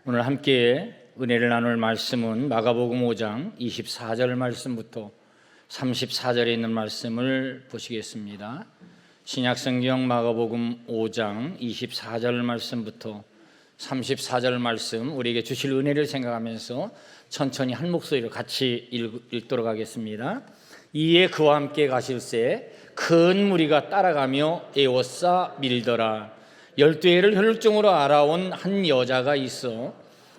오늘 함께 은혜를 나눌 말씀은 마가복음 5장 24절 말씀부터 34절에 있는 말씀을 보시겠습니다. 신약성경 마가복음 5장 24절 말씀부터 34절 말씀, 우리에게 주실 은혜를 생각하면서 천천히 한 목소리로 같이 읽도록 하겠습니다. 이에 그와 함께 가실새 큰 무리가 따라가며 에워싸 밀더라. 12해를 혈루증으로 알아온 한 여자가 있어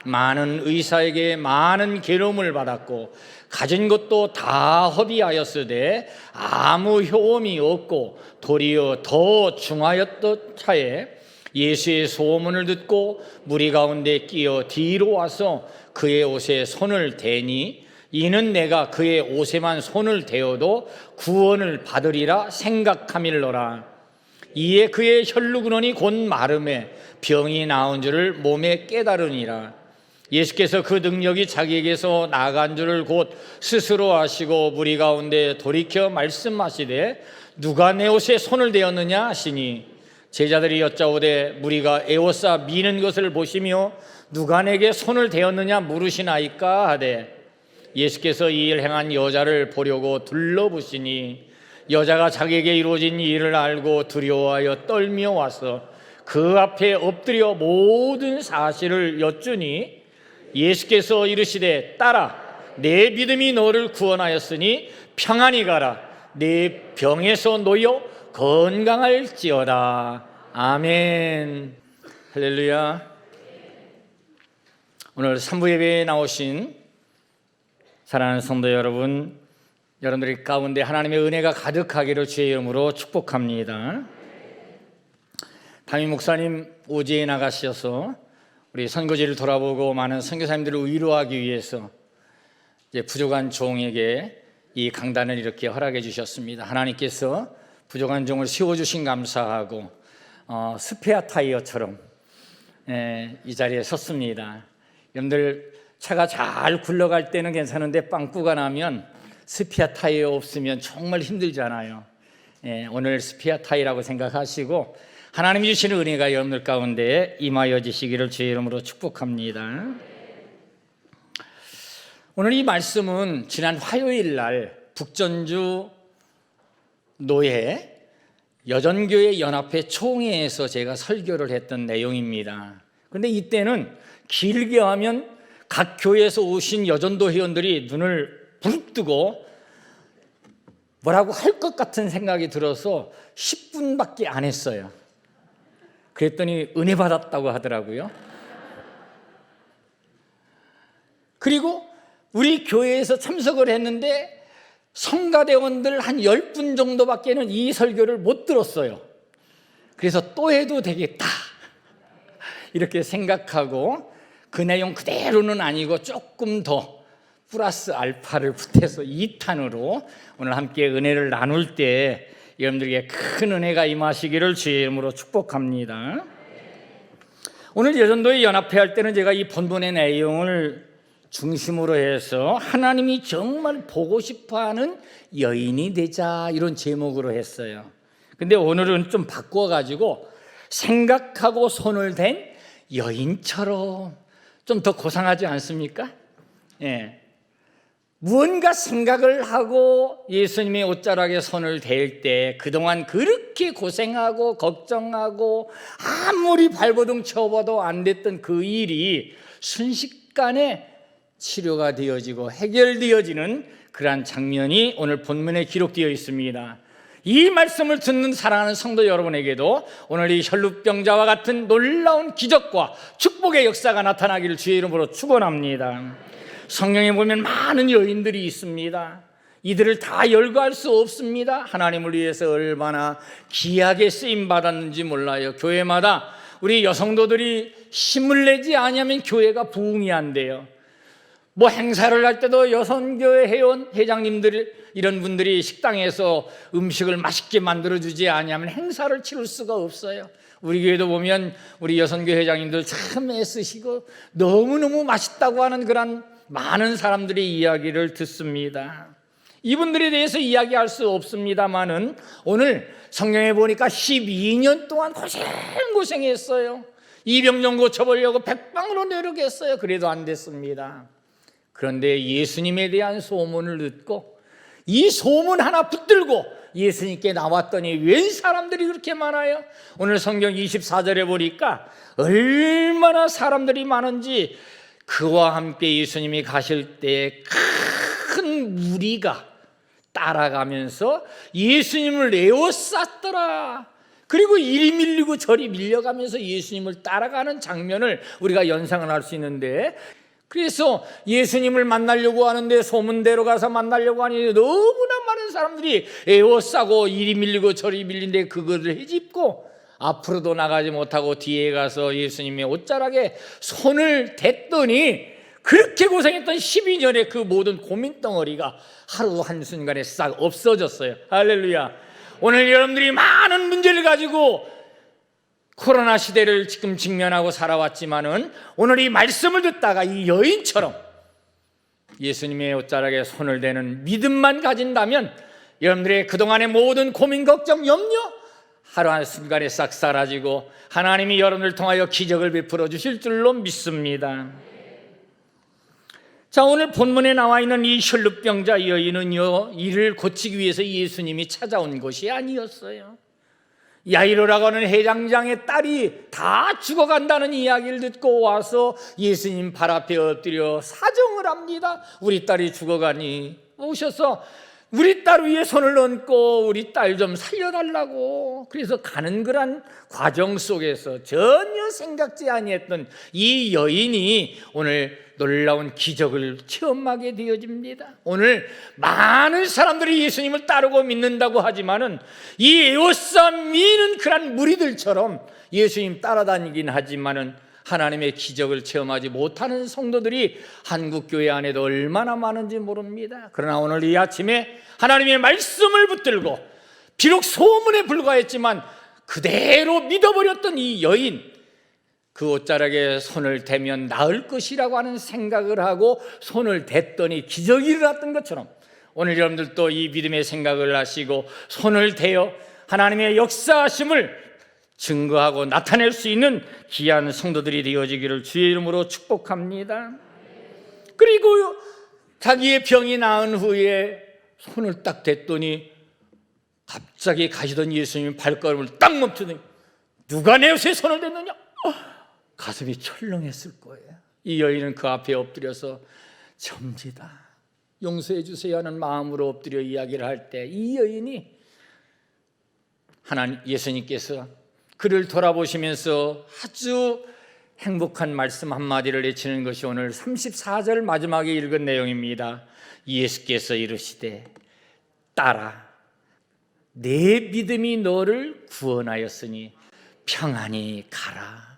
많은 의사에게 많은 괴로움을 받았고 가진 것도 다 허비하였으되 아무 효험이 없고 도리어 더 중하였던 차에 예수의 소문을 듣고 무리 가운데 끼어 뒤로 와서 그의 옷에 손을 대니 이는 내가 그의 옷에만 손을 대어도 구원을 받으리라 생각함일러라. 이에 그의 혈루근원이 곧 마름에 병이 나은 줄을 몸에 깨달으니라. 예수께서 그 능력이 자기에게서 나간 줄을 곧 스스로 아시고 무리 가운데 돌이켜 말씀하시되 누가 내 옷에 손을 대었느냐 하시니 제자들이 여짜오되 무리가 에워싸 미는 것을 보시며 누가 내게 손을 대었느냐 물으시나이까 하되 예수께서 이 일 행한 여자를 보려고 둘러보시니 여자가 자기에게 이루어진 일을 알고 두려워하여 떨며 와서 그 앞에 엎드려 모든 사실을 여쭈니 예수께서 이르시되 딸아 내 믿음이 너를 구원하였으니 평안히 가라 내 병에서 놓여 건강할지어다. 아멘. 할렐루야. 오늘 3부 예배에 나오신 사랑하는 성도 여러분, 여러분들 가운데 하나님의 은혜가 가득하기를 주의 이름으로 축복합니다. 담임 목사님 오지에 나가셔서 우리 선교지를 돌아보고 많은 선교사님들을 위로하기 위해서 이제 부족한 종에게 이 강단을 이렇게 허락해 주셨습니다. 하나님께서 부족한 종을 세워주신 감사하고 스페어 타이어처럼 이 자리에 섰습니다. 여러분들 차가 잘 굴러갈 때는 괜찮은데 빵꾸가 나면 스페어 타이어 없으면 정말 힘들잖아요. 오늘 스페어 타이어라고 생각하시고 하나님이 주시는 은혜가 여러분들 가운데 임하여지시기를 주의 이름으로 축복합니다. 오늘 이 말씀은 지난 화요일 날 북전주 노예 여전교회 연합회 총회에서 제가 설교를 했던 내용입니다. 그런데 이때는 길게 하면 각 교회에서 오신 여전도 회원들이 눈을 부릅뜨고 뭐라고 할 것 같은 생각이 들어서 10분밖에 안 했어요. 그랬더니 은혜 받았다고 하더라고요. 그리고 우리 교회에서 참석을 했는데 성가대원들 한 10분 정도밖에는 이 설교를 못 들었어요. 그래서 또 해도 되겠다 이렇게 생각하고 그 내용 그대로는 아니고 조금 더 플러스 알파를 붙여서 2탄으로 오늘 함께 은혜를 나눌 때 여러분들에게 큰 은혜가 임하시기를 주의 이름으로 축복합니다. 오늘 여전도에 연합회할 때는 제가 이 본문의 내용을 중심으로 해서 하나님이 정말 보고 싶어하는 여인이 되자 이런 제목으로 했어요. 근데 오늘은 좀 바꿔가지고 생각하고 손을 댄 여인처럼 좀 더 고상하지 않습니까? 무언가 생각을 하고 예수님의 옷자락에 손을 댈 때 그동안 그렇게 고생하고 걱정하고 아무리 발버둥 쳐봐도 안 됐던 그 일이 순식간에 치료가 되어지고 해결되어지는 그러한 장면이 오늘 본문에 기록되어 있습니다. 이 말씀을 듣는 사랑하는 성도 여러분에게도 오늘 이 혈루병자와 같은 놀라운 기적과 축복의 역사가 나타나기를 주의 이름으로 축원합니다. 성경에 보면 많은 여인들이 있습니다. 이들을 다 열거할 수 없습니다. 하나님을 위해서 얼마나 귀하게 쓰임받았는지 몰라요. 교회마다 우리 여성도들이 힘을 내지 않으면 교회가 부흥이 안 돼요. 뭐 행사를 할 때도 여성교회 회원, 회장님들 이런 분들이 식당에서 음식을 맛있게 만들어주지 않으면 행사를 치를 수가 없어요. 우리 교회도 보면 우리 여성교회 회장님들 참 애쓰시고 너무너무 맛있다고 하는 그런 많은 사람들의 이야기를 듣습니다. 이분들에 대해서 이야기할 수 없습니다만은 오늘 성경에 보니까 12년 동안 고생했어요. 이 병 좀 고쳐보려고 백방으로 노력했어요. 그래도 안 됐습니다. 그런데 예수님에 대한 소문을 듣고 이 소문 하나 붙들고 예수님께 나왔더니 웬 사람들이 그렇게 많아요? 오늘 성경 24절에 보니까 얼마나 사람들이 많은지, 그와 함께 예수님이 가실 때 큰 무리가 따라가면서 예수님을 에워쌌더라. 그리고 이리 밀리고 저리 밀려가면서 예수님을 따라가는 장면을 우리가 연상을 할 수 있는데, 그래서 예수님을 만나려고 하는데 소문대로 가서 만나려고 하니 너무나 많은 사람들이 에워싸고 이리 밀리고 저리 밀린데 그것을 헤집고 앞으로도 나가지 못하고 뒤에 가서 예수님의 옷자락에 손을 댔더니 그렇게 고생했던 12년의 그 모든 고민 덩어리가 하루 한순간에 싹 없어졌어요. 할렐루야. 오늘 여러분들이 많은 문제를 가지고 코로나 시대를 지금 직면하고 살아왔지만은 오늘 이 말씀을 듣다가 이 여인처럼 예수님의 옷자락에 손을 대는 믿음만 가진다면 여러분들의 그동안의 모든 고민, 걱정, 염려 하루 한순간에 싹 사라지고 하나님이 여러분을 통하여 기적을 베풀어 주실 줄로 믿습니다. 자, 오늘 본문에 나와 있는 이 혈루병자 여인은요, 이를 고치기 위해서 예수님이 찾아온 것이 아니었어요. 야이로라고 하는 회장장의 딸이 다 죽어간다는 이야기를 듣고 와서 예수님 발 앞에 엎드려 사정을 합니다. 우리 딸이 죽어가니 오셔서 우리 딸 위에 손을 얹고 우리 딸 좀 살려달라고. 그래서 가는 그런 과정 속에서 전혀 생각지 아니했던 이 여인이 오늘 놀라운 기적을 체험하게 되어집니다. 오늘 많은 사람들이 예수님을 따르고 믿는다고 하지만은 이 에워싸 미는 그런 무리들처럼 예수님 따라다니긴 하지만은 하나님의 기적을 체험하지 못하는 성도들이 한국교회 안에도 얼마나 많은지 모릅니다. 그러나 오늘 이 아침에 하나님의 말씀을 붙들고 비록 소문에 불과했지만 그대로 믿어버렸던 이 여인, 그 옷자락에 손을 대면 나을 것이라고 하는 생각을 하고 손을 댔더니 기적이 일어났던 것처럼 오늘 여러분들도 이 믿음의 생각을 하시고 손을 대어 하나님의 역사하심을 증거하고 나타낼 수 있는 귀한 성도들이 되어지기를 주의 이름으로 축복합니다. 그리고 자기의 병이 나은 후에 손을 딱 댔더니 갑자기 가시던 예수님이 발걸음을 딱 멈추더니 누가 내 옷에 손을 댔느냐? 가슴이 철렁했을 거예요. 이 여인은 그 앞에 엎드려서 접니다, 용서해 주세요 하는 마음으로 엎드려 이야기를 할 때 이 여인이 하나님 예수님께서 그를 돌아보시면서 아주 행복한 말씀 한마디를 내치는 것이 오늘 34절 마지막에 읽은 내용입니다. 예수께서 이르시되 딸아, 내 믿음이 너를 구원하였으니 평안히 가라.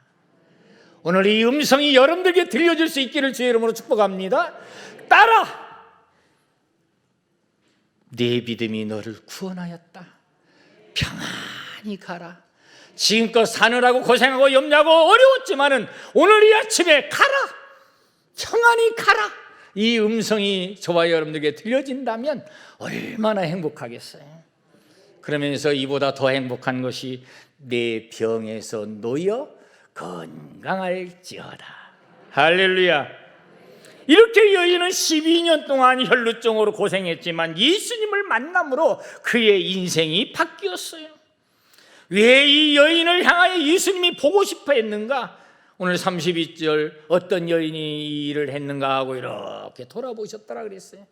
오늘 이 음성이 여러분들에게 들려줄 수 있기를 주의 이름으로 축복합니다. 딸아, 내 믿음이 너를 구원하였다. 평안히 가라. 지금껏 사느라고 고생하고 염려하고 어려웠지만은 오늘 이 아침에 가라, 평안히 가라. 이 음성이 저와 여러분들에게 들려진다면 얼마나 행복하겠어요. 그러면서 이보다 더 행복한 것이 내 병에서 놓여 건강할지어다. 할렐루야. 이렇게 여인은 12년 동안 혈루증으로 고생했지만 예수님을 만남으로 그의 인생이 바뀌었어요. 왜 이 여인을 향하여 예수님이 보고 싶어 했는가? 오늘 32절 어떤 여인이 이 일을 했는가 하고 이렇게 돌아보셨더라 그랬어요.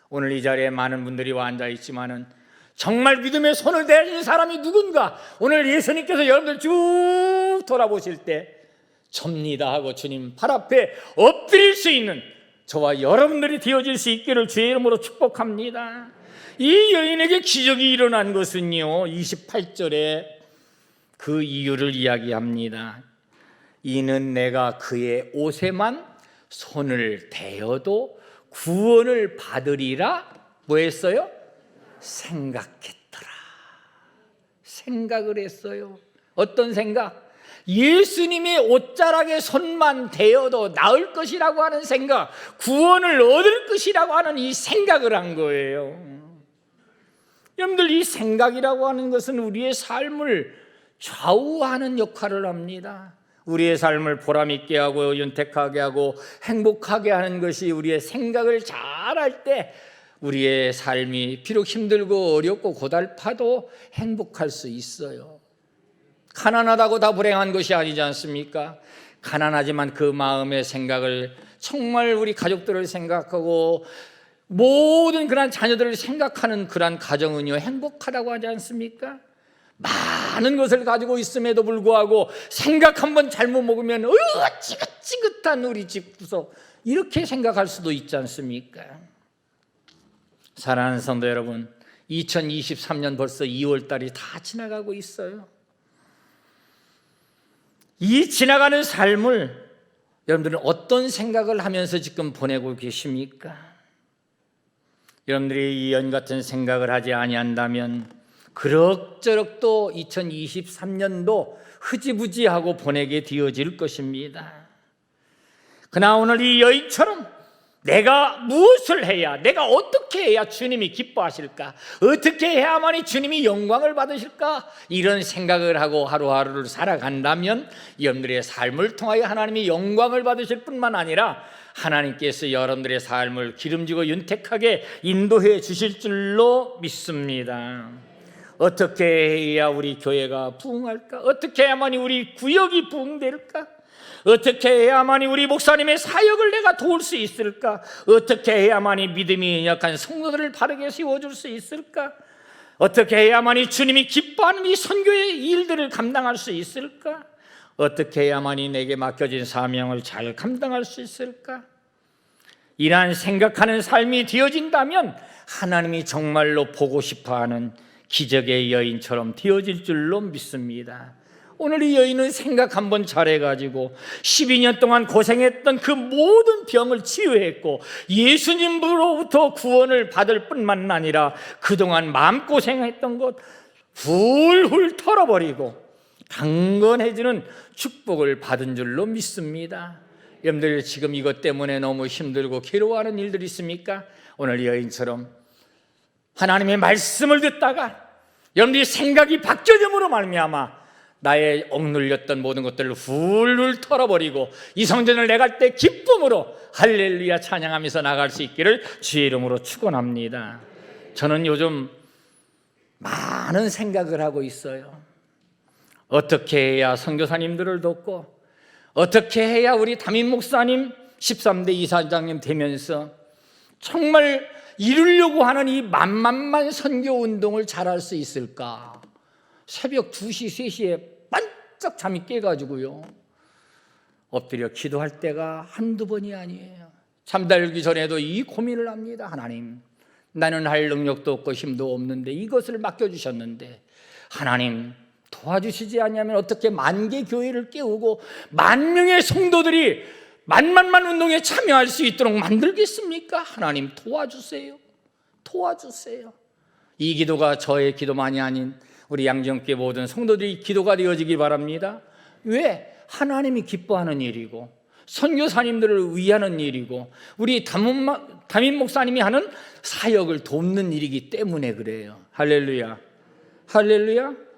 오늘 이 자리에 많은 분들이 와 앉아 있지만은 정말 믿음의 손을 대는 사람이 누군가? 오늘 예수님께서 여러분들 쭉 돌아보실 때 접니다 하고 주님 발 앞에 엎드릴 수 있는 저와 여러분들이 되어질 수 있기를 주의 이름으로 축복합니다. 이 여인에게 기적이 일어난 것은요, 28절에 그 이유를 이야기합니다. 이는 내가 그의 옷에만 손을 대어도 구원을 받으리라 뭐 했어요? 생각했더라. 생각을 했어요. 어떤 생각? 예수님의 옷자락에 손만 대어도 나을 것이라고 하는 생각, 구원을 얻을 것이라고 하는 이 생각을 한 거예요. 여러분들, 이 생각이라고 하는 것은 우리의 삶을 좌우하는 역할을 합니다. 우리의 삶을 보람있게 하고 윤택하게 하고 행복하게 하는 것이 우리의 생각을 잘할 때 우리의 삶이 비록 힘들고 어렵고 고달파도 행복할 수 있어요. 가난하다고 다 불행한 것이 아니지 않습니까? 가난하지만 그 마음의 생각을 정말 우리 가족들을 생각하고 모든 그런 자녀들을 생각하는 그런 가정은요 행복하다고 하지 않습니까? 많은 것을 가지고 있음에도 불구하고 생각 한번 잘못 먹으면 지긋지긋한 우리 집 구석 이렇게 생각할 수도 있지 않습니까? 사랑하는 성도 여러분, 2023년 벌써 2월 달이 다 지나가고 있어요. 이 지나가는 삶을 여러분들은 어떤 생각을 하면서 지금 보내고 계십니까? 여러분들이 이 연 같은 생각을 하지 아니한다면 그럭저럭 또 2023년도 흐지부지하고 보내게 되어질 것입니다. 그러나 오늘 이 여인처럼 내가 무엇을 해야, 내가 어떻게 해야 주님이 기뻐하실까? 어떻게 해야만이 주님이 영광을 받으실까? 이런 생각을 하고 하루하루를 살아간다면 여러분들의 삶을 통하여 하나님이 영광을 받으실 뿐만 아니라 하나님께서 여러분들의 삶을 기름지고 윤택하게 인도해 주실 줄로 믿습니다. 어떻게 해야 우리 교회가 부흥할까? 어떻게 해야만이 우리 구역이 부흥될까? 어떻게 해야만이 우리 목사님의 사역을 내가 도울 수 있을까? 어떻게 해야만이 믿음이 약한 성도들을 바르게 세워줄 수 있을까? 어떻게 해야만이 주님이 기뻐하는 이 선교의 일들을 감당할 수 있을까? 어떻게 해야만이 내게 맡겨진 사명을 잘 감당할 수 있을까? 이러한 생각하는 삶이 되어진다면 하나님이 정말로 보고 싶어하는 기적의 여인처럼 되어질 줄로 믿습니다. 오늘 이 여인은 생각 한번 잘해가지고 12년 동안 고생했던 그 모든 병을 치유했고 예수님으로부터 구원을 받을 뿐만 아니라 그동안 마음고생했던 것 훌훌 털어버리고 강건해지는 축복을 받은 줄로 믿습니다. 여러분들 지금 이것 때문에 너무 힘들고 괴로워하는 일들이 있습니까? 오늘 이 여인처럼 하나님의 말씀을 듣다가 여러분들이 생각이 바뀌어짐으로 말미암아 나의 억눌렸던 모든 것들을 훌훌 털어버리고 이 성전을 내갈 때 기쁨으로 할렐루야 찬양하면서 나갈 수 있기를 주의 이름으로 축원합니다. 저는 요즘 많은 생각을 하고 있어요. 어떻게 해야 선교사님들을 돕고 어떻게 해야 우리 담임 목사님 13대 이사장님 되면서 정말 이루려고 하는 이 만만만 선교운동을 잘할 수 있을까? 새벽 2시, 3시에 반짝 잠이 깨가지고요 엎드려 기도할 때가 한두 번이 아니에요. 잠들기 전에도 이 고민을 합니다. 하나님, 나는 할 능력도 없고 힘도 없는데 이것을 맡겨주셨는데 하나님 도와주시지 않냐면 어떻게 10,000개 교회를 깨우고 10,000명의 성도들이 만만만 운동에 참여할 수 있도록 만들겠습니까? 하나님 도와주세요. 도와주세요. 이 기도가 저의 기도만이 아닌 우리 양정교회 모든 성도들이 기도가 되어지기 바랍니다. 왜? 하나님이 기뻐하는 일이고 선교사님들을 위하는 일이고 우리 담임 목사님이 하는 사역을 돕는 일이기 때문에 그래요. 할렐루야, 할렐루야.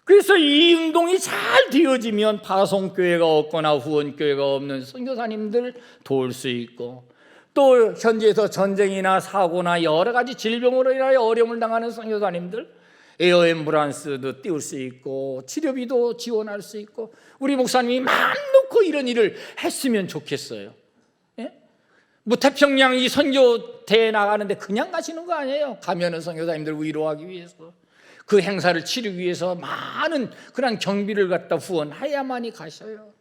그래서 이 운동이 잘 되어지면 파송교회가 없거나 후원교회가 없는 선교사님들 도울 수 있고 또 현지에서 전쟁이나 사고나 여러 가지 질병으로 인하여 어려움을 당하는 선교사님들 에어 앰뷸런스도 띄울 수 있고 치료비도 지원할 수 있고 우리 목사님이 마음 놓고 이런 일을 했으면 좋겠어요. 예? 뭐 태평양 이 선교대회 나가는데 그냥 가시는 거 아니에요. 가면은 선교사님들 위로하기 위해서 그 행사를 치르기 위해서 많은 그런 경비를 갖다 후원해야만이 가셔요.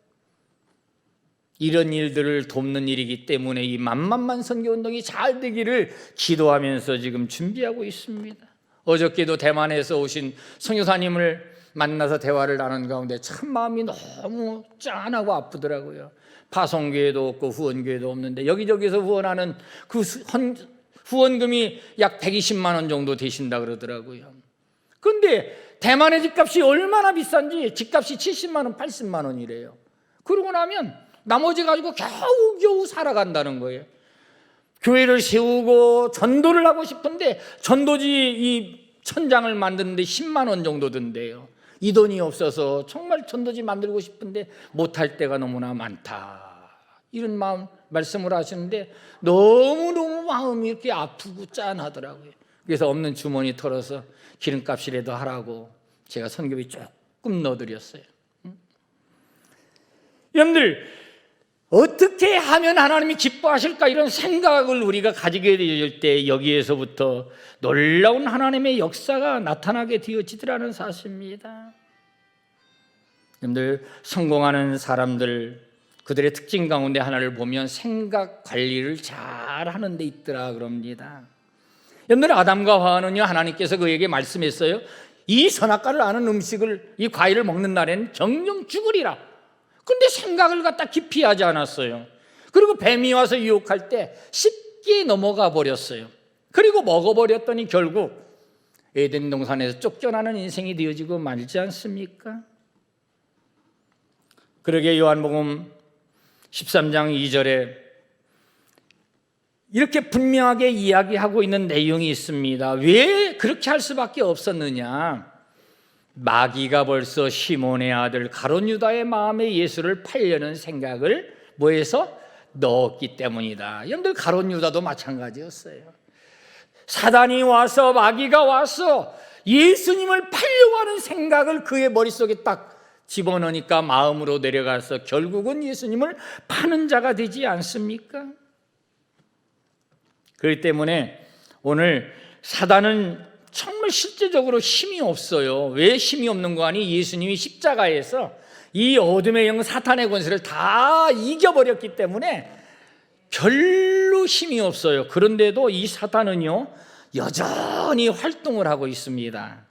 이런 일들을 돕는 일이기 때문에 이 만만만 선교운동이 잘 되기를 기도하면서 지금 준비하고 있습니다. 어저께도 대만에서 오신 선교사님을 만나서 대화를 나눈 가운데 참 마음이 너무 짠하고 아프더라고요. 파송교회도 없고 후원교회도 없는데 여기저기서 후원하는 그 후원금이 약 120만 원 정도 되신다 그러더라고요. 그런데 대만의 집값이 얼마나 비싼지 집값이 70만 원, 80만 원이래요. 그러고 나면 나머지 가지고 겨우겨우 살아간다는 거예요. 교회를 세우고 전도를 하고 싶은데 전도지 이 천장을 만드는데 10만 원 정도 든대요. 이 돈이 없어서 정말 전도지 만들고 싶은데 못할 때가 너무나 많다. 이런 말씀을 하시는데 너무너무 마음이 이렇게 아프고 짠하더라고요. 그래서 없는 주머니 털어서 기름값이라도 하라고 제가 선교비 조금 넣어드렸어요. 여러분들, 어떻게 하면 하나님이 기뻐하실까, 이런 생각을 우리가 가지게 될 때 여기에서부터 놀라운 하나님의 역사가 나타나게 되어지더라는 사실입니다. 여러분들, 성공하는 사람들, 그들의 특징 가운데 하나를 보면 생각 관리를 잘 하는 데 있더라 그럽니다. 여러분들, 아담과 하와는요, 하나님께서 그에게 말씀했어요. 이 선악과를 아는 음식을, 이 과일을 먹는 날에는 정령 죽으리라. 근데 생각을 갖다 깊이 하지 않았어요. 그리고 뱀이 와서 유혹할 때 쉽게 넘어가 버렸어요. 그리고 먹어버렸더니 결국 에덴 동산에서 쫓겨나는 인생이 되어지고 말지 않습니까? 그러게 요한복음 13장 2절에 이렇게 분명하게 이야기하고 있는 내용이 있습니다. 왜 그렇게 할 수밖에 없었느냐? 마귀가 벌써 시몬의 아들 가룟 유다의 마음에 예수를 팔려는 생각을 뭐해서 넣었기 때문이다. 여러분들, 가룟 유다도 마찬가지였어요. 사단이 와서, 마귀가 와서 예수님을 팔려고 하는 생각을 그의 머릿속에 딱 집어넣으니까 마음으로 내려가서 결국은 예수님을 파는 자가 되지 않습니까? 그렇기 때문에 오늘 사단은 정말 실제적으로 힘이 없어요. 왜 힘이 없는 거 아니? 예수님이 십자가에서 이 어둠의 영 사탄의 권세를 다 이겨버렸기 때문에 별로 힘이 없어요. 그런데도 이 사탄은요, 여전히 활동을 하고 있습니다.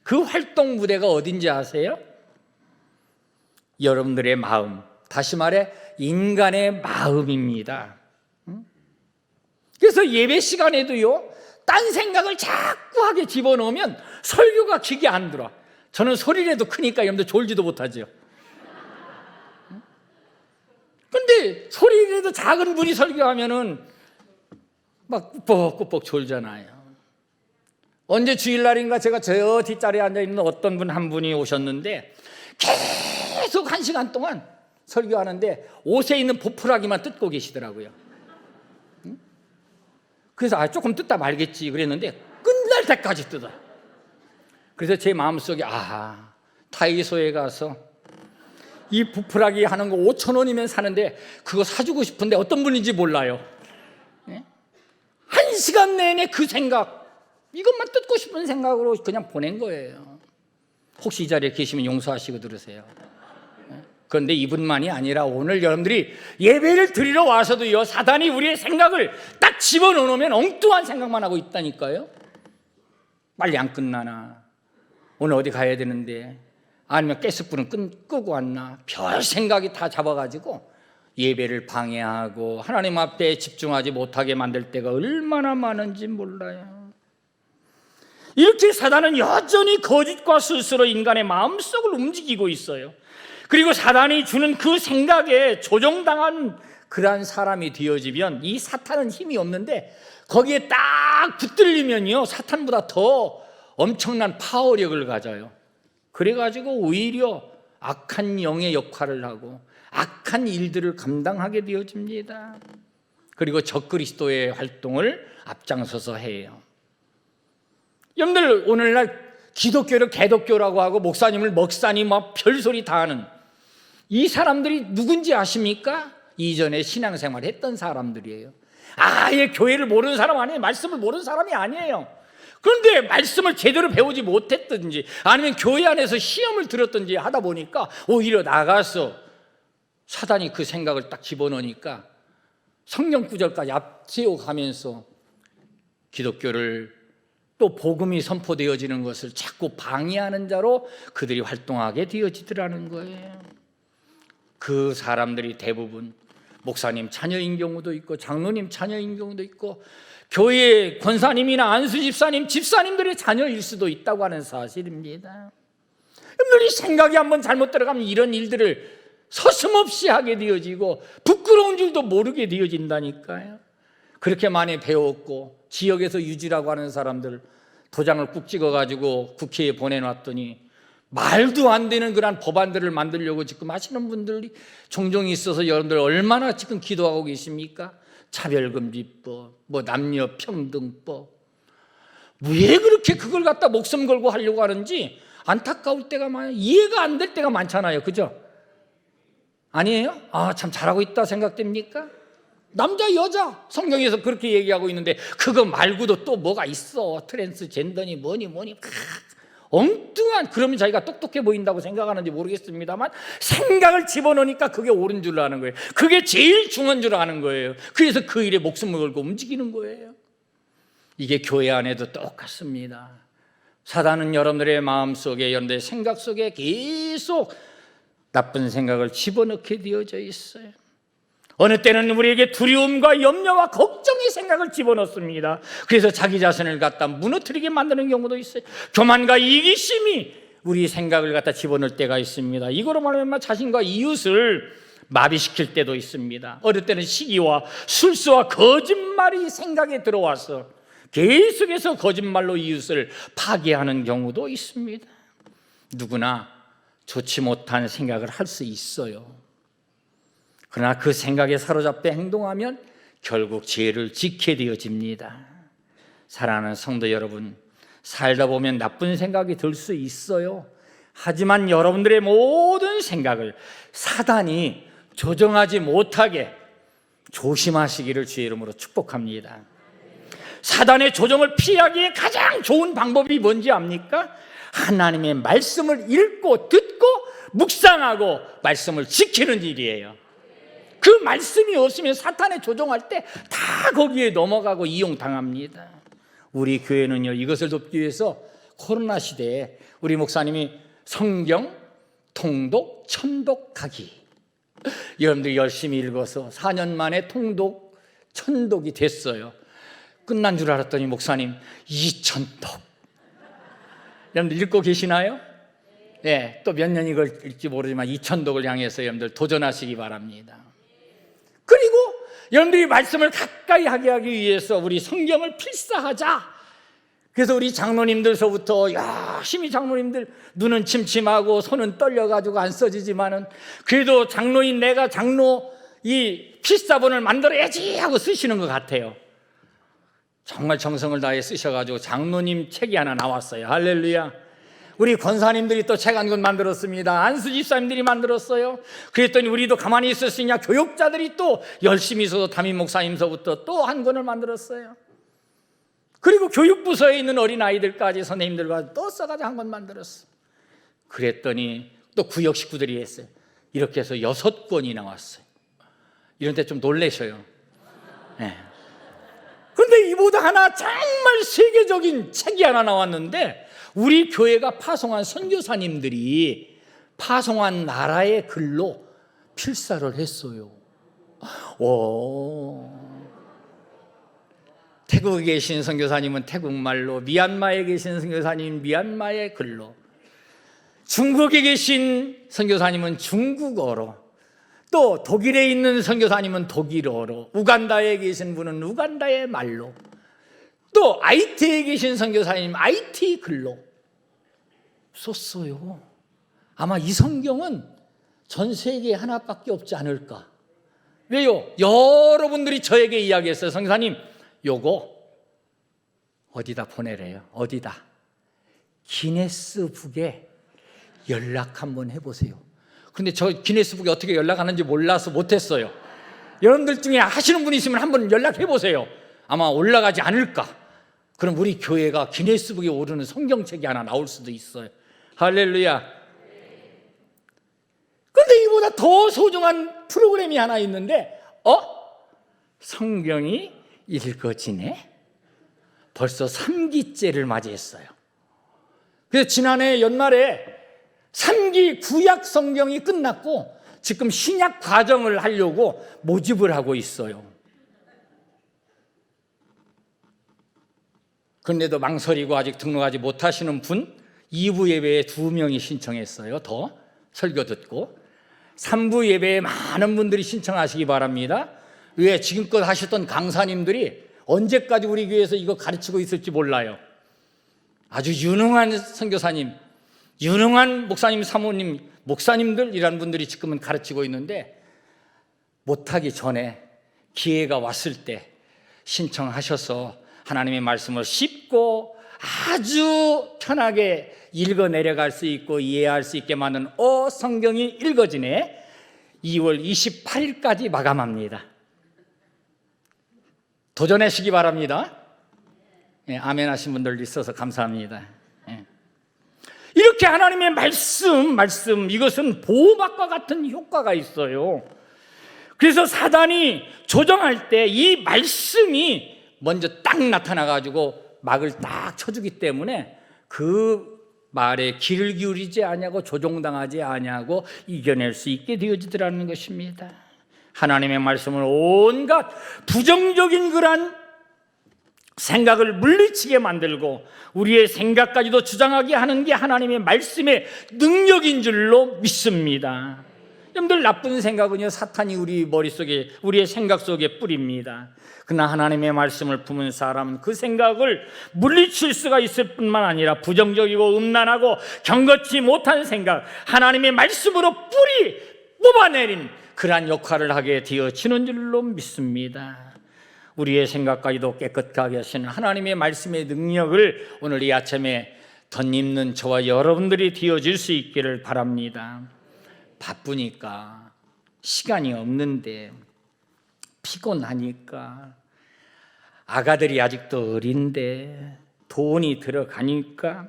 그 활동 무대가 어딘지 아세요? 여러분들의 마음, 다시 말해 인간의 마음입니다. 그래서 예배 시간에도요, 딴 생각을 자꾸 하게 집어넣으면 설교가 귀에 안 들어. 저는 소리라도 크니까 여러분들 졸지도 못하죠. 근데 소리라도 작은 분이 설교하면은 막 꾸벅꾸벅 졸잖아요. 언제 주일날인가 제가 저 뒷자리에 앉아있는 어떤 분 한 분이 오셨는데 계속 1시간 동안 설교하는데 옷에 있는 보풀하기만 뜯고 계시더라고요. 그래서 조금 뜯다 말겠지 그랬는데 끝날 때까지 뜯어. 그래서 제 마음속에 타이소에 가서 이 부풀하기 하는 거 5,000원이면 사는데 그거 사주고 싶은데 어떤 분인지 몰라요. 1시간 내내 그 생각, 이것만 뜯고 싶은 생각으로 그냥 보낸 거예요. 혹시 이 자리에 계시면 용서하시고 들으세요. 그런데 이분만이 아니라 오늘 여러분들이 예배를 드리러 와서도요, 사단이 우리의 생각을 딱 집어넣으면 엉뚱한 생각만 하고 있다니까요. 빨리 안 끝나나? 오늘 어디 가야 되는데? 아니면 가스불은 끄고 왔나? 별 생각이 다 잡아가지고 예배를 방해하고 하나님 앞에 집중하지 못하게 만들 때가 얼마나 많은지 몰라요. 이렇게 사단은 여전히 거짓과 스스로 인간의 마음속을 움직이고 있어요. 그리고 사단이 주는 그 생각에 조종당한 그러한 사람이 되어지면 이 사탄은 힘이 없는데 거기에 딱 붙들리면요, 사탄보다 더 엄청난 파워력을 가져요. 그래가지고 오히려 악한 영의 역할을 하고 악한 일들을 감당하게 되어집니다. 그리고 적그리스도의 활동을 앞장서서 해요. 여러분들, 오늘날 기독교를 개독교라고 하고 목사님을 먹사님 막 별소리 다 하는 이 사람들이 누군지 아십니까? 이전에 신앙생활 했던 사람들이에요. 아예 교회를 모르는 사람 아니에요. 말씀을 모르는 사람이 아니에요. 그런데 말씀을 제대로 배우지 못했든지 아니면 교회 안에서 시험을 들었든지 하다 보니까 오히려 나가서 사단이 그 생각을 딱 집어넣으니까 성경 구절까지 앞세워 가면서 기독교를 또 복음이 선포되어지는 것을 자꾸 방해하는 자로 그들이 활동하게 되어지더라는 거예요. 그 사람들이 대부분 목사님 자녀인 경우도 있고 장로님 자녀인 경우도 있고 교회 권사님이나 안수집사님, 집사님들의 자녀일 수도 있다고 하는 사실입니다. 여러분들이 생각이 한번 잘못 들어가면 이런 일들을 서슴없이 하게 되어지고 부끄러운 줄도 모르게 되어진다니까요. 그렇게 많이 배웠고 지역에서 유지라고 하는 사람들 도장을 꾹 찍어가지고 국회에 보내놨더니 말도 안 되는 그런 법안들을 만들려고 지금 하시는 분들이 종종 있어서 여러분들 얼마나 지금 기도하고 계십니까? 차별금지법, 남녀평등법. 왜 그렇게 그걸 갖다 목숨 걸고 하려고 하는지 안타까울 때가 많아요. 이해가 안 될 때가 많잖아요. 그죠? 아니에요? 참 잘하고 있다 생각됩니까? 남자, 여자 성경에서 그렇게 얘기하고 있는데 그거 말고도 또 뭐가 있어. 트랜스젠더니 뭐니 엉뚱한, 그러면 자기가 똑똑해 보인다고 생각하는지 모르겠습니다만 생각을 집어넣으니까 그게 옳은 줄 아는 거예요. 그게 제일 중요한 줄 아는 거예요. 그래서 그 일에 목숨을 걸고 움직이는 거예요. 이게 교회 안에도 똑같습니다. 사단은 여러분들의 마음속에, 여러분들의 생각 속에 계속 나쁜 생각을 집어넣게 되어져 있어요. 어느 때는 우리에게 두려움과 염려와 걱정의 생각을 집어넣습니다. 그래서 자기 자신을 갖다 무너뜨리게 만드는 경우도 있어요. 교만과 이기심이 우리 생각을 갖다 집어넣을 때가 있습니다. 이거로 말하면 자신과 이웃을 마비시킬 때도 있습니다. 어느 때는 시기와 술수와 거짓말이 생각에 들어와서 계속해서 거짓말로 이웃을 파괴하는 경우도 있습니다. 누구나 좋지 못한 생각을 할 수 있어요. 그러나 그 생각에 사로잡혀 행동하면 결국 죄를 짓게 되어집니다. 사랑하는 성도 여러분, 살다 보면 나쁜 생각이 들 수 있어요. 하지만 여러분들의 모든 생각을 사단이 조정하지 못하게 조심하시기를 주의 이름으로 축복합니다. 사단의 조정을 피하기에 가장 좋은 방법이 뭔지 압니까? 하나님의 말씀을 읽고 듣고 묵상하고 말씀을 지키는 일이에요. 그 말씀이 없으면 사탄의 조종할 때 다 거기에 넘어가고 이용당합니다. 우리 교회는요, 이것을 돕기 위해서 코로나 시대에 우리 목사님이 성경 통독 천독하기, 여러분들이 열심히 읽어서 4년 만에 통독 천독이 됐어요. 끝난 줄 알았더니 목사님 2천독. 여러분들 읽고 계시나요? 네, 또 몇 년 이걸 읽지 모르지만 2천독을 향해서 여러분들 도전하시기 바랍니다. 그리고 여러분들이 말씀을 가까이 하게 하기 위해서 우리 성경을 필사하자. 그래서 우리 장로님들서부터 열심히, 장로님들 눈은 침침하고 손은 떨려가지고 안 써지지만은 그래도 장로인 내가 장로 이 필사본을 만들어야지 하고 쓰시는 것 같아요. 정말 정성을 다해 쓰셔가지고 장로님 책이 하나 나왔어요. 할렐루야. 우리 권사님들이 또 책 한 권 만들었습니다. 안수 집사님들이 만들었어요. 그랬더니 우리도 가만히 있을 수 있냐, 교육자들이 또 열심히 있어서 담임 목사님서부터 또 한 권을 만들었어요. 그리고 교육부서에 있는 어린아이들까지 선생님들과 또 써가지고 한 권 만들었어. 그랬더니 또 구역 식구들이 했어요. 이렇게 해서 6권이 나왔어요. 이런 데 좀 놀라셔요. 네. 그런데 이보다 하나 정말 세계적인 책이 하나 나왔는데, 우리 교회가 파송한 선교사님들이 파송한 나라의 글로 필사를 했어요. 태국에 계신 선교사님은 태국말로, 미얀마에 계신 선교사님은 미얀마의 글로, 중국에 계신 선교사님은 중국어로, 또 독일에 있는 선교사님은 독일어로, 우간다에 계신 분은 우간다의 말로, 또 IT에 계신 선교사님 IT 글로 썼어요. 아마 이 성경은 전 세계에 하나밖에 없지 않을까. 왜요? 여러분들이 저에게 이야기했어요. 선교사님, 요거 어디다 보내래요? 어디다? 기네스북에 연락 한번 해보세요. 근데 저 기네스북에 어떻게 연락하는지 몰라서 못했어요. 여러분들 중에 하시는 분이 있으면 한번 연락해보세요. 아마 올라가지 않을까. 그럼 우리 교회가 기네스북에 오르는 성경책이 하나 나올 수도 있어요. 할렐루야. 그런데 이보다 더 소중한 프로그램이 하나 있는데, 성경이 읽어지네? 벌써 3기째를 맞이했어요. 그래서 지난해 연말에 3기 구약 성경이 끝났고 지금 신약 과정을 하려고 모집을 하고 있어요. 그런데도 망설이고 아직 등록하지 못하시는 분 2부 예배에 2명이 신청했어요. 더 설교 듣고 3부 예배에 많은 분들이 신청하시기 바랍니다. 왜? 지금껏 하셨던 강사님들이 언제까지 우리 교회에서 이거 가르치고 있을지 몰라요. 아주 유능한 선교사님, 유능한 목사님, 사모님, 목사님들이란 분들이 지금은 가르치고 있는데 못하기 전에 기회가 왔을 때 신청하셔서 하나님의 말씀을 쉽고 아주 편하게 읽어 내려갈 수 있고 이해할 수 있게 만든 성경이 읽어지네 2월 28일까지 마감합니다. 도전하시기 바랍니다. 아멘 하신 분들 있어서 감사합니다. 이렇게 하나님의 말씀 이것은 보호막과 같은 효과가 있어요. 그래서 사단이 조정할 때 이 말씀이 먼저 딱 나타나가지고 막을 딱 쳐주기 때문에 그 말에 귀를 기울이지 아니하고 조종당하지 아니하고 이겨낼 수 있게 되어지더라는 것입니다. 하나님의 말씀을 온갖 부정적인 그런 생각을 물리치게 만들고 우리의 생각까지도 주장하게 하는 게 하나님의 말씀의 능력인 줄로 믿습니다. 여러분들, 나쁜 생각은요 사탄이 우리 머릿속에 우리의 생각 속에 뿌립니다. 그러나 하나님의 말씀을 품은 사람은 그 생각을 물리칠 수가 있을 뿐만 아니라 부정적이고 음란하고 경거치 못한 생각, 하나님의 말씀으로 뿌리 뽑아내린 그러한 역할을 하게 되어지는 줄로 믿습니다. 우리의 생각까지도 깨끗하게 하시는 하나님의 말씀의 능력을 오늘 이 아침에 덧입는 저와 여러분들이 되어질 수 있기를 바랍니다. 바쁘니까, 시간이 없는데, 피곤하니까, 아가들이 아직도 어린데, 돈이 들어가니까,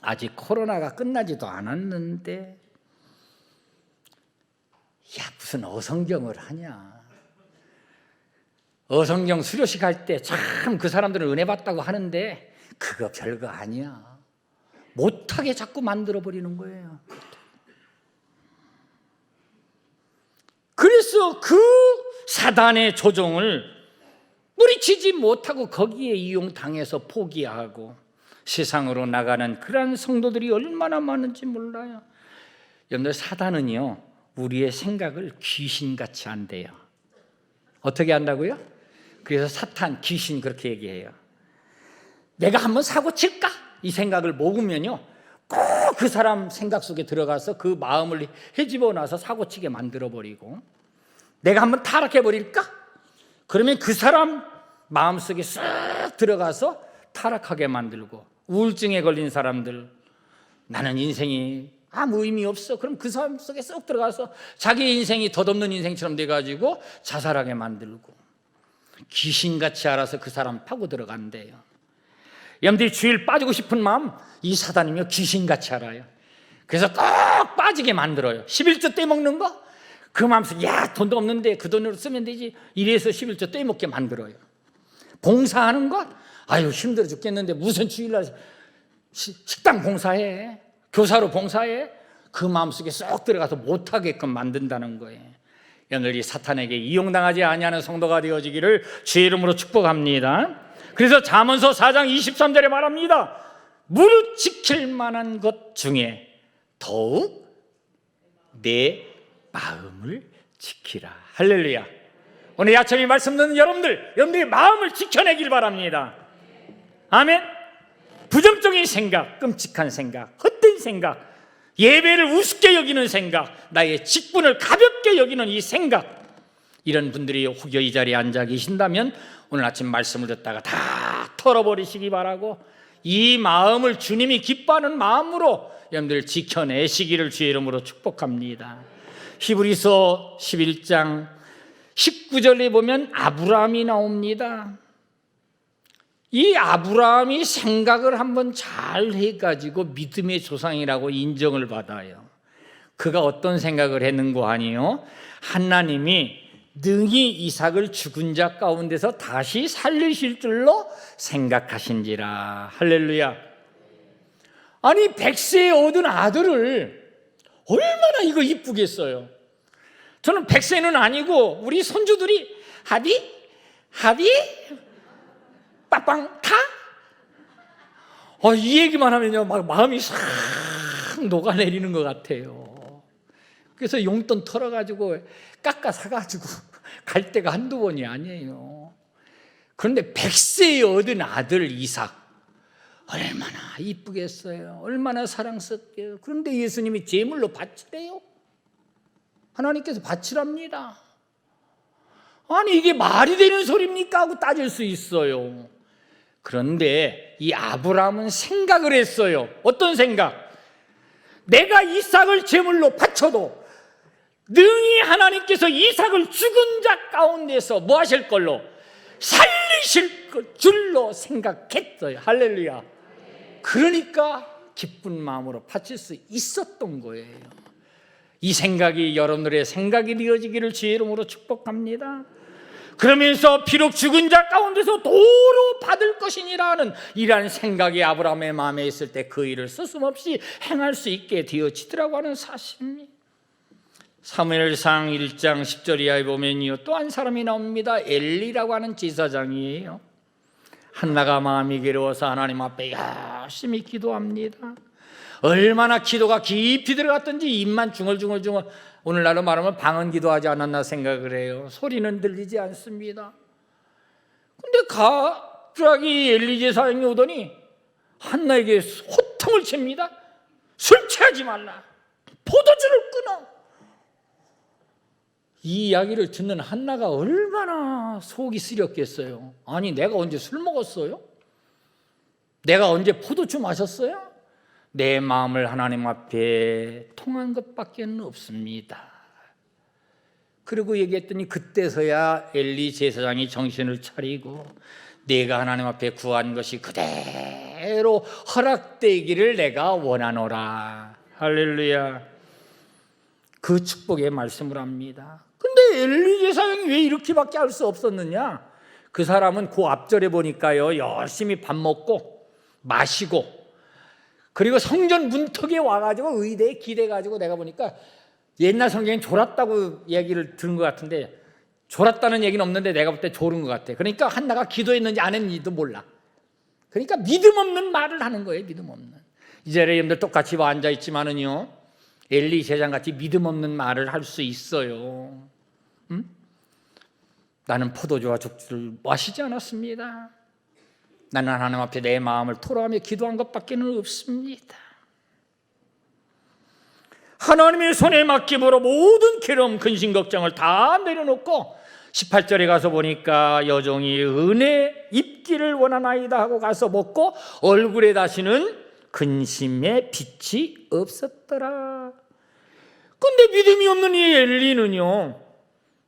아직 코로나가 끝나지도 않았는데, 무슨 어성경을 하냐. 어성경 수료식 할 때 참 그 사람들은 은혜 받다고 하는데 그거 별거 아니야. 못하게 자꾸 만들어버리는 거예요. 그래서 그 사단의 조종을 뿌리치지 못하고 거기에 이용당해서 포기하고 세상으로 나가는 그러한 성도들이 얼마나 많은지 몰라요. 여러분들, 사단은요 우리의 생각을 귀신같이 한대요. 어떻게 한다고요? 그래서 사탄, 귀신 그렇게 얘기해요. 내가 한번 사고 칠까? 이 생각을 먹으면요 꼭 그 사람 생각 속에 들어가서 그 마음을 헤집어 놔서 사고치게 만들어버리고, 내가 한번 타락해버릴까? 그러면 그 사람 마음속에 쓱 들어가서 타락하게 만들고, 우울증에 걸린 사람들, 나는 인생이 아무 의미 없어. 그럼 그 사람 속에 쏙 들어가서 자기 인생이 덧없는 인생처럼 돼가지고 자살하게 만들고, 귀신같이 알아서 그 사람 파고 들어간대요. 여러분들이 주일 빠지고 싶은 마음, 이 사단이며 귀신같이 알아요. 그래서 꼭 빠지게 만들어요. 11조 떼먹는 거, 그 마음속에 돈도 없는데 그 돈으로 쓰면 되지, 이래서 11조 떼먹게 만들어요. 봉사하는 거, 힘들어 죽겠는데 무슨 주일날 식당 봉사해, 교사로 봉사해, 그 마음속에 쏙 들어가서 못하게끔 만든다는 거예요. 여러분들이 사탄에게 이용당하지 아니하는 성도가 되어지기를 주의 이름으로 축복합니다. 그래서 잠언서 4장 23절에 말합니다. 무릇 지킬 만한 것 중에 더욱 내 마음을 지키라. 할렐루야. 오늘 아침에 말씀 듣는 여러분들의 마음을 지켜내길 바랍니다. 아멘. 부정적인 생각, 끔찍한 생각, 헛된 생각, 예배를 우습게 여기는 생각, 나의 직분을 가볍게 여기는 이 생각, 이런 분들이 혹여 이 자리에 앉아 계신다면 오늘 아침 말씀을 듣다가 다 털어버리시기 바라고, 이 마음을 주님이 기뻐하는 마음으로 여러분들 지켜내시기를 주의 이름으로 축복합니다. 히브리서 11장 19절에 보면 아브라함이 나옵니다. 이 아브라함이 생각을 한번 잘 해가지고 믿음의 조상이라고 인정을 받아요. 그가 어떤 생각을 했는고 하니요, 하나님이 능히 이삭을 죽은 자 가운데서 다시 살리실 줄로 생각하신지라. 할렐루야. 아니, 100세에 얻은 아들을 얼마나 이거 이쁘겠어요. 저는 100세는 아니고 우리 손주들이 하비 빠빵 타? 이 얘기만 하면요 막 마음이 싹 녹아내리는 것 같아요. 그래서 용돈 털어가지고 깎아 사가지고 갈 때가 한두 번이 아니에요. 그런데 100세에 얻은 아들 이삭, 얼마나 이쁘겠어요. 얼마나 사랑스럽게요. 그런데 예수님이 제물로 바치래요. 하나님께서 바치랍니다. 아니 이게 말이 되는 소리입니까? 하고 따질 수 있어요. 그런데 이 아브라함은 생각을 했어요. 어떤 생각? 내가 이삭을 제물로 바쳐도 능히 하나님께서 이삭을 죽은 자 가운데서 뭐 하실 걸로? 살리실 줄로 생각했어요. 할렐루야. 그러니까 기쁜 마음으로 바칠 수 있었던 거예요. 이 생각이 여러분들의 생각이 되어지기를 주의 이름으로 축복합니다. 그러면서 비록 죽은 자 가운데서 도로 받을 것이니라는 이러한 생각이 아브라함의 마음에 있을 때 그 일을 스스럼없이 행할 수 있게 되어지더라고 하는 사실입니다. 사무엘상 1장 10절 이하에 보면요, 또 한 사람이 나옵니다. 엘리라고 하는 제사장이에요. 한나가 마음이 괴로워서 하나님 앞에 열심히 기도합니다. 얼마나 기도가 깊이 들어갔던지 입만 중얼중얼, 오늘날로 말하면 방언 기도하지 않았나 생각을 해요. 소리는 들리지 않습니다. 근데 갑자기 엘리 제사장이 오더니 한나에게 호통을 칩니다. 술 취하지 말라, 포도주를 끊어. 이 이야기를 듣는 한나가 얼마나 속이 쓰렸겠어요. 아니 내가 언제 술 먹었어요? 내가 언제 포도주 마셨어요? 내 마음을 하나님 앞에 통한 것밖에 없습니다. 그리고 얘기했더니 그때서야 엘리 제사장이 정신을 차리고 내가 하나님 앞에 구한 것이 그대로 허락되기를 내가 원하노라. 할렐루야. 그 축복의 말씀을 합니다. 근데 엘리 제사장이 왜 이렇게밖에 할 수 없었느냐? 그 사람은 그 앞절에 보니까요, 열심히 밥 먹고 마시고 그리고 성전 문턱에 와가지고 의대에 기대가지고 내가 보니까 옛날 성경에 졸았다고 얘기를 들은 것 같은데 졸았다는 얘기는 없는데 내가 볼 때 졸은 것 같아. 그러니까 한나가 기도했는지 안 했는지도 몰라. 그러니까 믿음 없는 말을 하는 거예요. 믿음 없는. 이 자리에 여러분들 똑같이 앉아있지만은요, 엘리 제사장같이 믿음 없는 말을 할 수 있어요. 응? 나는 포도주와 죽주를 마시지 않았습니다. 나는 하나님 앞에 내 마음을 토로하며 기도한 것밖에 없습니다. 하나님의 손에 맡김으로 모든 괴로움, 근심, 걱정을 다 내려놓고 18절에 가서 보니까 여종이 은혜 입기를 원하나이다 하고 가서 먹고 얼굴에 다시는 근심의 빛이 없었더라. 근데 믿음이 없는 이 엘리는요,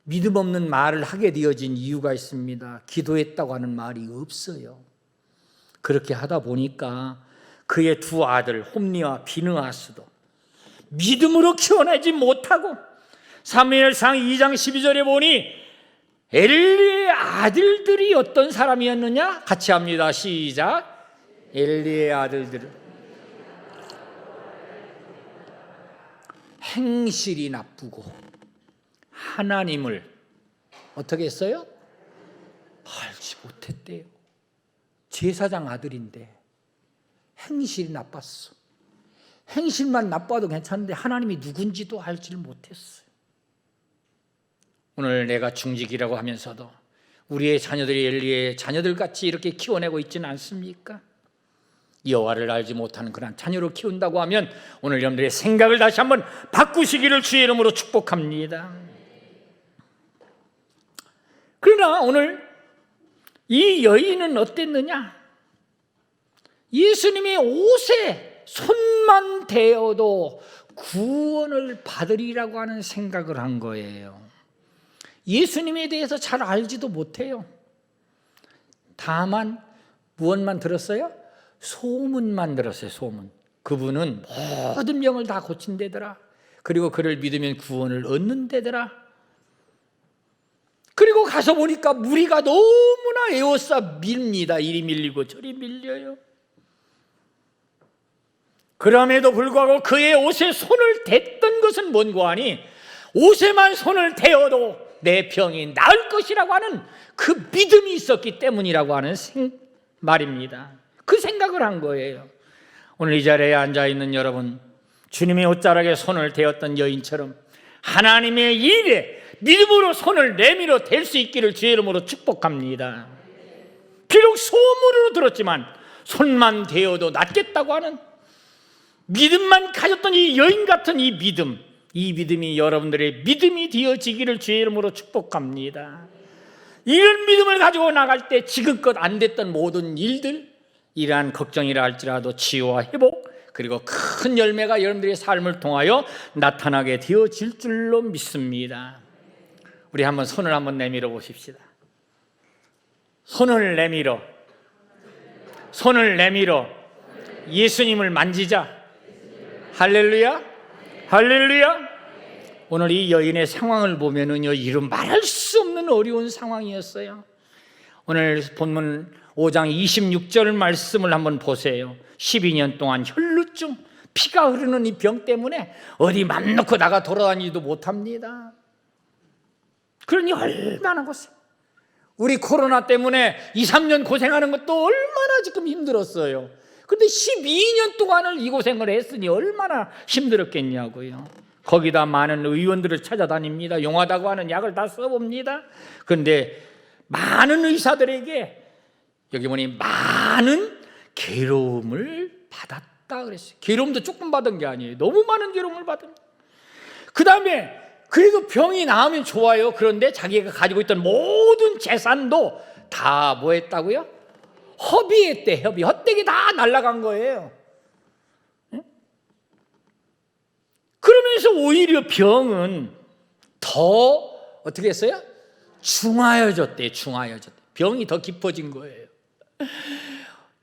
믿음 없는 말을 하게 되어진 이유가 있습니다. 기도했다고 하는 말이 없어요. 그렇게 하다 보니까 그의 두 아들 홈니와 비느하스도 믿음으로 키워내지 못하고 사무엘상 2장 12절에 보니 엘리의 아들들이 어떤 사람이었느냐? 같이 합니다. 시작. 엘리의 아들들은 행실이 나쁘고 하나님을 어떻게 했어요? 알지 못했대요. 제사장 아들인데 행실이 나빴어. 행실만 나빠도 괜찮은데 하나님이 누군지도 알지를 못했어요. 오늘 내가 중직이라고 하면서도 우리의 자녀들이 엘리의 자녀들같이 이렇게 키워내고 있지는 않습니까? 여호와를 알지 못하는 그런 자녀를 키운다고 하면 오늘 여러분들의 생각을 다시 한번 바꾸시기를 주의 이름으로 축복합니다. 그러나 오늘 이 여인은 어땠느냐? 예수님의 옷에 손만 대어도 구원을 받으리라고 하는 생각을 한 거예요. 예수님에 대해서 잘 알지도 못해요. 다만 무엇만 들었어요? 소문만 들었어요. 소문. 그분은 모든 병을 다 고친대더라. 그리고 그를 믿으면 구원을 얻는데더라. 그리고 가서 보니까 무리가 너무나 에워싸 밀립니다. 이리 밀리고 저리 밀려요. 그럼에도 불구하고 그의 옷에 손을 댔던 것은 뭔고 하니 옷에만 손을 대어도 내 병이 나을 것이라고 하는 그 믿음이 있었기 때문이라고 하는 말입니다. 그 생각을 한 거예요. 오늘 이 자리에 앉아있는 여러분, 주님의 옷자락에 손을 대었던 여인처럼 하나님의 일에 믿음으로 손을 내밀어 댈 수 있기를 주의 이름으로 축복합니다. 비록 소문으로 들었지만 손만 대어도 낫겠다고 하는 믿음만 가졌던 이 여인 같은 이 믿음이 여러분들의 믿음이 되어지기를 주의 이름으로 축복합니다. 이런 믿음을 가지고 나갈 때 지금껏 안 됐던 모든 일들, 이러한 걱정이라 할지라도 치유와 회복, 그리고 큰 열매가 여러분들의 삶을 통하여 나타나게 되어질 줄로 믿습니다. 우리 한번 손을 한번 내밀어 보십시다. 손을 내밀어 예수님을 만지자. 할렐루야, 할렐루야. 오늘 이 여인의 상황을 보면은요, 이루 말할 수 없는 어려운 상황이었어요. 오늘 본문 5장 26절 말씀을 한번 보세요. 12년 동안 혈루증, 피가 흐르는 이 병 때문에 어디 맘 놓고 나가 돌아다니지도 못합니다. 그러니 얼마나 고생. 우리 코로나 때문에 2, 3년 고생하는 것도 얼마나 지금 힘들었어요. 근데 12년 동안을 이 고생을 했으니 얼마나 힘들었겠냐고요. 거기다 많은 의원들을 찾아다닙니다. 용하다고 하는 약을 다 써봅니다. 그런데 많은 의사들에게 여기 보니 많은 괴로움을 받았다 그랬어요. 괴로움도 조금 받은 게 아니에요. 너무 많은 괴로움을 받은. 그 다음에 그래도 병이 나으면 좋아요. 그런데 자기가 가지고 있던 모든 재산도 다 뭐 했다고요? 허비했대. 헛되게 다 날아간 거예요. 그러면서 오히려 병은 더 어떻게 했어요? 중하여졌대. 병이 더 깊어진 거예요.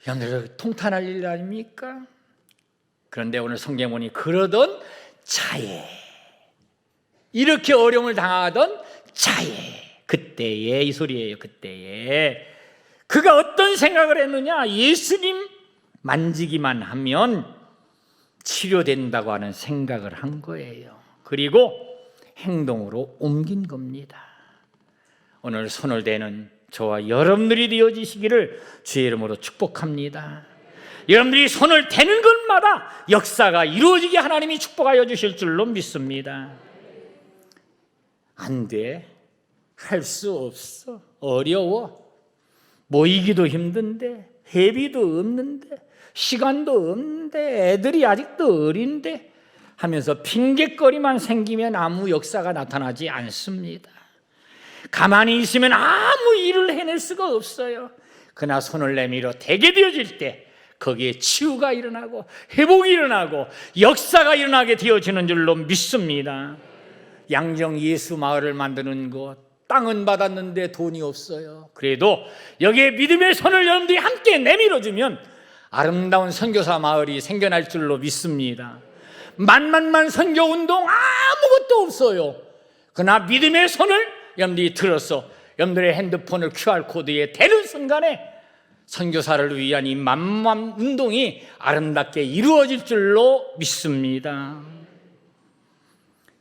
여러분들 통탄할 일 아닙니까? 그런데 오늘 성경 보니 그러던 차에, 이렇게 어려움을 당하던 차에, 그때에 이 소리예요. 그때에 그가 어떤 생각을 했느냐? 예수님 만지기만 하면 치료된다고 하는 생각을 한 거예요. 그리고 행동으로 옮긴 겁니다. 오늘 손을 대는 저와 여러분들이 되어지시기를 주의 이름으로 축복합니다. 여러분들이 손을 대는 것마다 역사가 이루어지게 하나님이 축복하여 주실 줄로 믿습니다. 안 돼. 할 수 없어. 어려워. 모이기도 힘든데, 회비도 없는데, 시간도 없는데, 애들이 아직도 어린데 하면서 핑계거리만 생기면 아무 역사가 나타나지 않습니다. 가만히 있으면 아무 일을 해낼 수가 없어요. 그러나 손을 내밀어 대게 되어질 때 거기에 치유가 일어나고 회복이 일어나고 역사가 일어나게 되어지는 줄로 믿습니다. 양정 예수 마을을 만드는 것, 땅은 받았는데 돈이 없어요. 그래도 여기에 믿음의 손을 여러분들이 함께 내밀어주면 아름다운 선교사 마을이 생겨날 줄로 믿습니다. 만만만 선교운동 아무것도 없어요. 그러나 믿음의 손을 여러분들이 들어서 여러분들의 핸드폰을 QR코드에 대는 순간에 선교사를 위한 이 만만 운동이 아름답게 이루어질 줄로 믿습니다.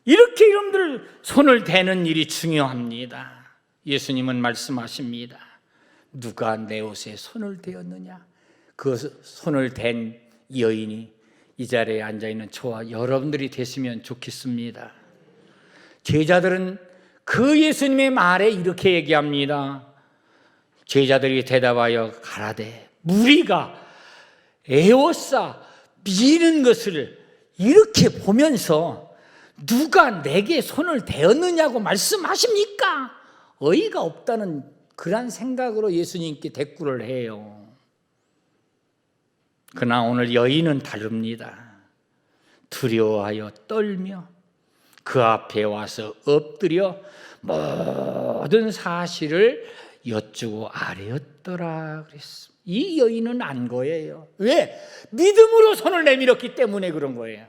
이렇게 여러분들 손을 대는 일이 중요합니다. 예수님은 말씀하십니다. 누가 내 옷에 손을 대었느냐? 그 손을 댄 여인이 이 자리에 앉아있는 저와 여러분들이 됐으면 좋겠습니다. 제자들은 그 예수님의 말에 이렇게 얘기합니다. 제자들이 대답하여 가라되 무리가 에워싸 미는 것을 이렇게 보면서 누가 내게 손을 대었느냐고 말씀하십니까? 어이가 없다는 그런 생각으로 예수님께 대꾸를 해요. 그러나 오늘 여인은 다릅니다. 두려워하여 떨며 그 앞에 와서 엎드려 모든 사실을 여쭈고 아뢰었더라 그랬습니다. 이 여인은 안 거예요. 왜? 믿음으로 손을 내밀었기 때문에 그런 거예요.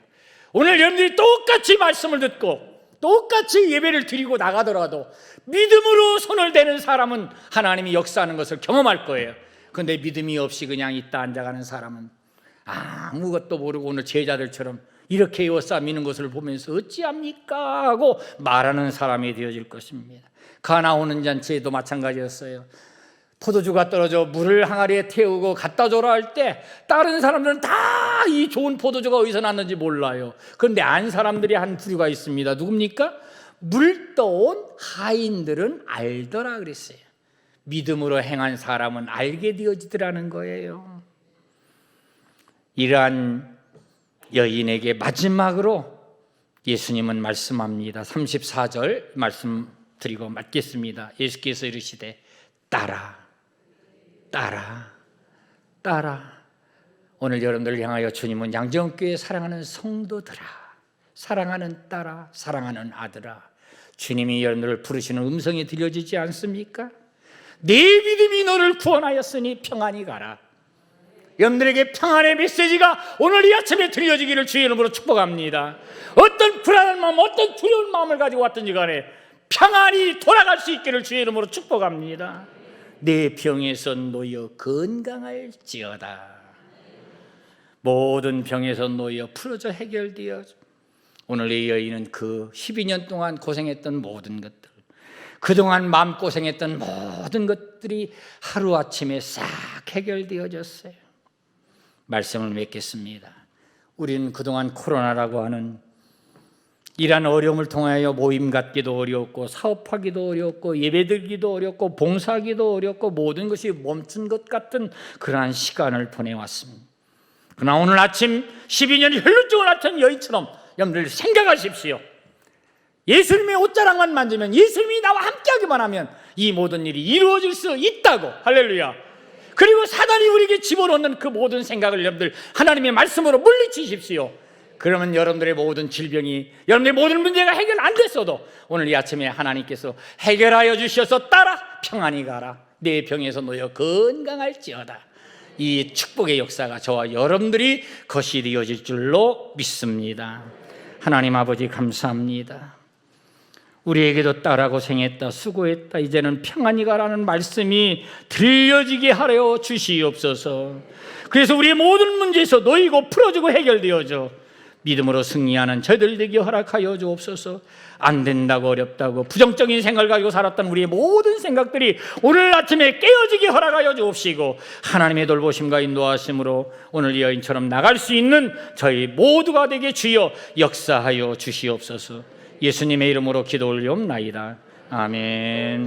오늘 여러분들이 똑같이 말씀을 듣고 똑같이 예배를 드리고 나가더라도 믿음으로 손을 대는 사람은 하나님이 역사하는 것을 경험할 거예요. 그런데 믿음이 없이 그냥 있다 앉아가는 사람은 아무것도 모르고 오늘 제자들처럼 이렇게 에워싸 미는 것을 보면서 어찌합니까? 하고 말하는 사람이 되어질 것입니다. 가나 오는 잔치에도 마찬가지였어요. 포도주가 떨어져 물을 항아리에 태우고 갖다 줘라 할 때 다른 사람들은 다 이 좋은 포도주가 어디서 났는지 몰라요. 그런데 안 사람들이 한 부류가 있습니다. 누굽니까? 물 떠온 하인들은 알더라 그랬어요. 믿음으로 행한 사람은 알게 되어지더라는 거예요. 이러한 여인에게 마지막으로 예수님은 말씀합니다. 34절 말씀 드리고 맡겠습니다. 예수께서 이르시되 따라 따라 따라. 오늘 여러분들 향하여 주님은 양정교회 사랑하는 성도들아, 사랑하는 딸아, 사랑하는 아들아, 주님이 여러분들을 부르시는 음성이 들려지지 않습니까? 내 믿음이 너를 구원하였으니 평안히 가라. 여러분들에게 평안의 메시지가 오늘 이 아침에 들려지기를 주의 이름으로 축복합니다. 어떤 불안한 마음, 어떤 두려운 마음을 가지고 왔든지 간에 평안히 돌아갈 수 있기를 주의 이름으로 축복합니다. 내 병에서 놓여 건강할지어다. 모든 병에서 놓여 풀어져 해결되어 오늘 이 여인은 그 12년 동안 고생했던 모든 것들, 그동안 마음고생했던 모든 것들이 하루아침에 싹 해결되어졌어요. 말씀을 맺겠습니다. 우리는 그동안 코로나라고 하는 이러한 어려움을 통하여 모임 갖기도 어렵고 사업하기도 어렵고 예배드리기도 어렵고 봉사하기도 어렵고 모든 것이 멈춘 것 같은 그러한 시간을 보내왔습니다. 그러나 오늘 아침 12년이 혈루증을 앓던 여인처럼 여러분들 생각하십시오. 예수님의 옷자락만 만지면, 예수님이 나와 함께하기만 하면 이 모든 일이 이루어질 수 있다고. 할렐루야. 그리고 사단이 우리에게 집어넣는 그 모든 생각을 여러분들 하나님의 말씀으로 물리치십시오. 그러면 여러분들의 모든 질병이, 여러분들의 모든 문제가 해결 안 됐어도 오늘 이 아침에 하나님께서 해결하여 주셔서 따라 평안히 가라. 내 병에서 놓여 건강할지어다. 이 축복의 역사가 저와 여러분들이 거실이 이어질 줄로 믿습니다. 하나님 아버지 감사합니다. 우리에게도 따라 고생했다, 수고했다, 이제는 평안히 가라는 말씀이 들려지게 하려 주시옵소서. 그래서 우리의 모든 문제에서 놓이고 풀어지고 해결되어져 믿음으로 승리하는 저희들 되게 허락하여 주옵소서. 안 된다고, 어렵다고, 부정적인 생각을 가지고 살았던 우리의 모든 생각들이 오늘 아침에 깨어지게 허락하여 주옵시고 하나님의 돌보심과 인도하심으로 오늘 이 여인처럼 나갈 수 있는 저희 모두가 되게 주여 역사하여 주시옵소서. 예수님의 이름으로 기도 올리옵나이다. 아멘.